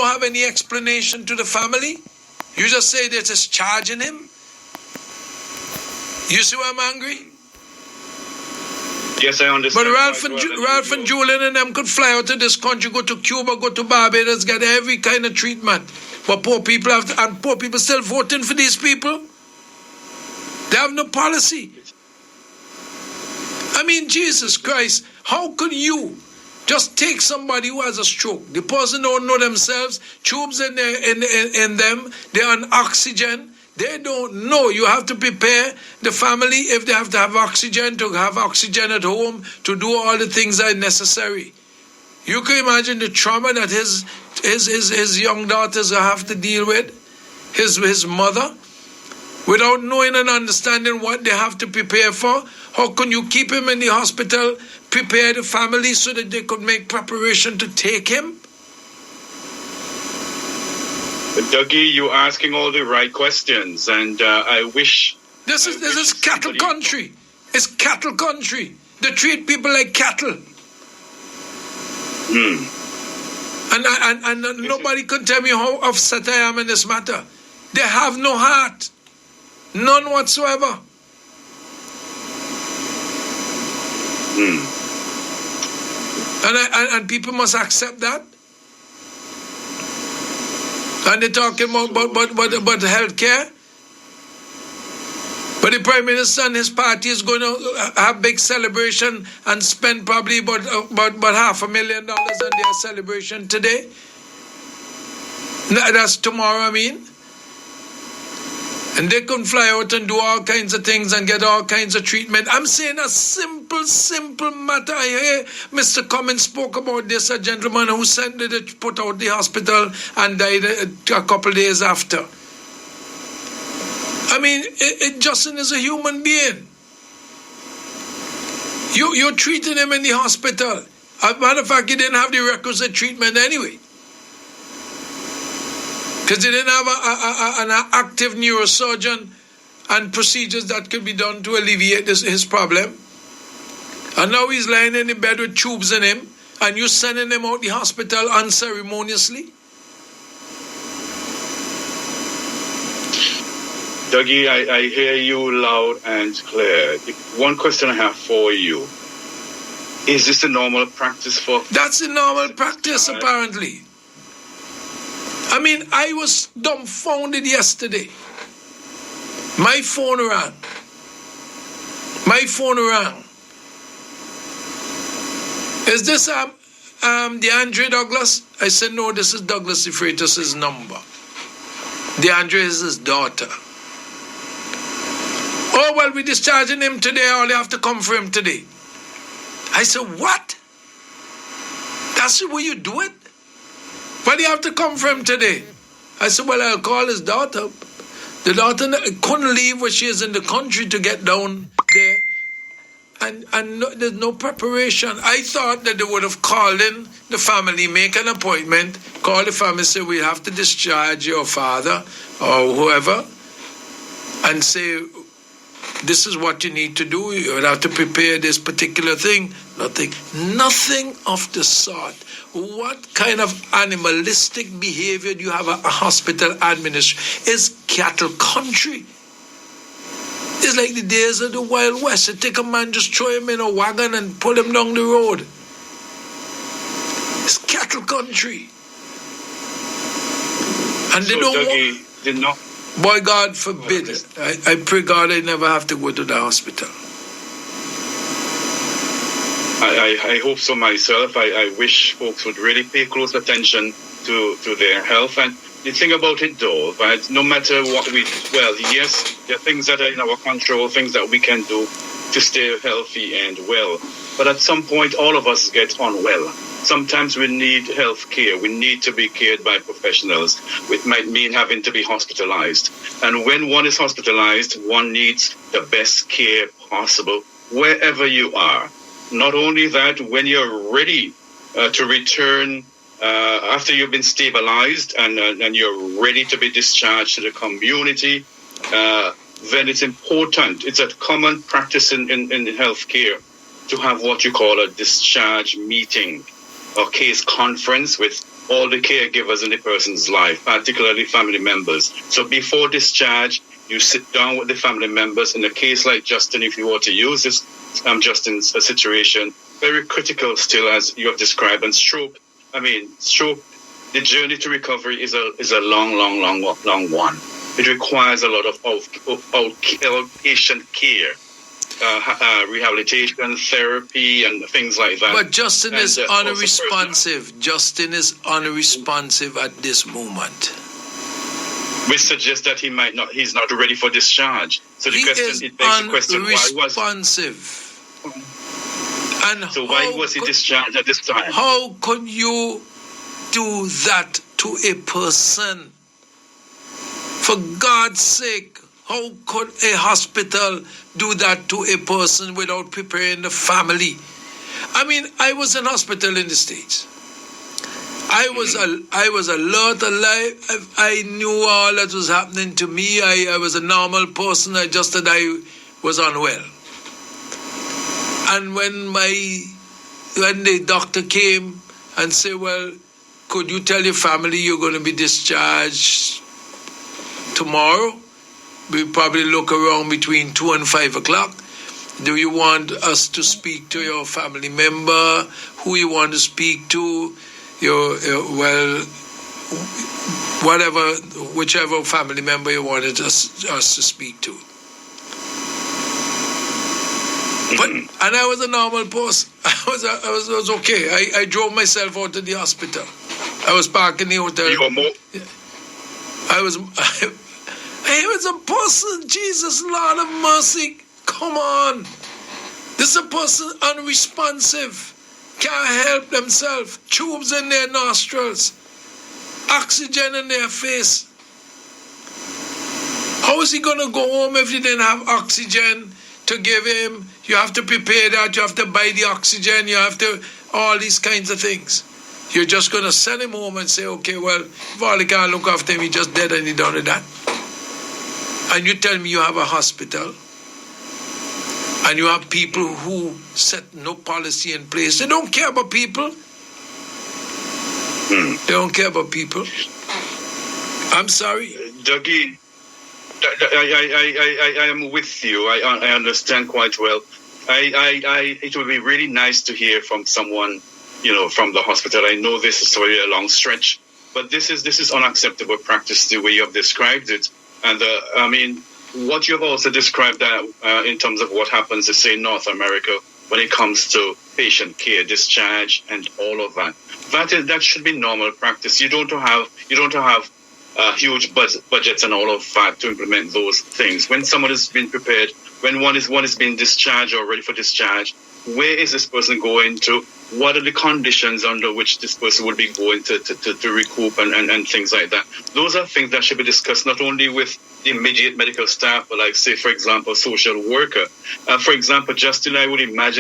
don't have any explanation to the family. You just say they're just charging him. You see why I'm angry? Yes, I understand. But Ralph and Julian and them could fly out of this country, go to Cuba, go to Barbados, get every kind of treatment. But poor people and poor people still voting for these people. They have no policy. I mean, Jesus Christ, how could you just take somebody who has a stroke? The person don't know themselves, tubes in them, they're on oxygen. They don't know. You have to prepare the family if they have to have oxygen, to have oxygen at home, to do all the things that are necessary. You can imagine the trauma that his young daughters have to deal with, his mother, without knowing and understanding what they have to prepare for. How can you keep him in the hospital, prepare the family so that they could make preparation to take him? Dougie, you're asking all the right questions, and I wish... This is cattle country. It's cattle country. They treat people like cattle. And nobody can tell me how upset I am in this matter. They have no heart. None whatsoever. And people must accept that. And they're talking about health care. But the Prime Minister and his party is going to have big celebration and spend probably about $500,000 on their celebration today. That's tomorrow, I mean. And they can fly out and do all kinds of things and get all kinds of treatment. I'm saying a simple matter. I hear Mr. Cummins spoke about this, a gentleman who sent it to put out the hospital and died a couple days after. I mean, Justin is a human being. You're treating him in the hospital. As a matter of fact, he didn't have the requisite treatment anyway. Because they didn't have an active neurosurgeon and procedures that could be done to alleviate his problem. And now he's lying in the bed with tubes in him, and you're sending him out the hospital unceremoniously. Dougie, I hear you loud and clear. One question I have for you. Is this a normal practice for... That's a normal practice, apparently. I mean, I was dumbfounded yesterday. My phone rang. Is this DeAndre Douglas? I said, no, this is Douglas De Freitas' number. DeAndre is his daughter. Oh, well, we're discharging him today. All you have to come for him today. I said, what? That's the way you do it? Why do you have to come for him today? I said, well, I'll call his daughter. The daughter couldn't leave where she is in the country to get down there. And no, there's no preparation. I thought that they would have called in the family, make an appointment, call the family, say, we have to discharge your father or whoever, and say, this is what you need to do. You would have to prepare this particular thing. Nothing of the sort. What kind of animalistic behavior do you have a hospital administration? It's cattle country. It's like the days of the Wild West. You take a man, just throw him in a wagon and pull him down the road. It's cattle country. And they don't want... Did not... Boy, God forbid it. I pray God I never have to go to the hospital. I hope so myself. I wish folks would really pay close attention to their health. And the thing about it, though, right, no matter what yes, there are things that are in our control, things that we can do to stay healthy and well. But at some point, all of us get unwell. Sometimes we need health care. We need to be cared by professionals. It might mean having to be hospitalized. And when one is hospitalized, one needs the best care possible wherever you are. Not only that, when you're ready to return after you've been stabilized and you're ready to be discharged to the community, then it's important. It's a common practice in healthcare to have what you call a discharge meeting or case conference with all the caregivers in the person's life, particularly family members. So before discharge, you sit down with the family members. In a case like Justin, if you were to use this, Justin's situation, very critical still, as you have described. And stroke, the journey to recovery is a long one. It requires a lot of outpatient care, rehabilitation, therapy, and things like that. But Justin is unresponsive. Justin is unresponsive at this moment. Which suggests that he's not ready for discharge. So He is unresponsive. And so why was he discharged at this time? How could you do that to a person? For God's sake, how could a hospital do that to a person without preparing the family? I mean, I was in hospital in the States. I was alert, alive. I knew all that was happening to me. I was a normal person. I just that I was unwell. And when the doctor came and said, well, could you tell your family you're going to be discharged tomorrow? We probably look around between 2 and 5 o'clock. Do you want us to speak to your family member? Who you want to speak to? Whichever family member you wanted us to speak to. And I was a normal person. I was okay. I drove myself out to the hospital. I was parked in the hotel. I was a person. Jesus, Lord of mercy. Come on. This is a person unresponsive. Can't help themselves. Tubes in their nostrils. Oxygen in their face. How is he going to go home if he didn't have oxygen to give him? You have to prepare that. You have to buy the oxygen. You have to, all these kinds of things. You're just going to send him home and say, okay, well, if all he can't look after him, he just dead and he done with that. And you tell me you have a hospital and you have people who set no policy in place. They don't care about people. They don't care about people. I'm sorry. Dougie, I am with you. I understand quite well. It would be really nice to hear from someone, from the hospital. I know this is already a long stretch, but this is unacceptable practice the way you have described it. And what you have also described in terms of what happens, say, in North America when it comes to patient care, discharge, and all of that. That should be normal practice. You don't have huge budgets and all of that to implement those things. When someone is being prepared, when one is being discharged or ready for discharge, where is this person going to? What are the conditions under which this person would be going to recoup and things like that? Those are things that should be discussed not only with the immediate medical staff, but like, say, for example, social worker. For example, Justin, I would imagine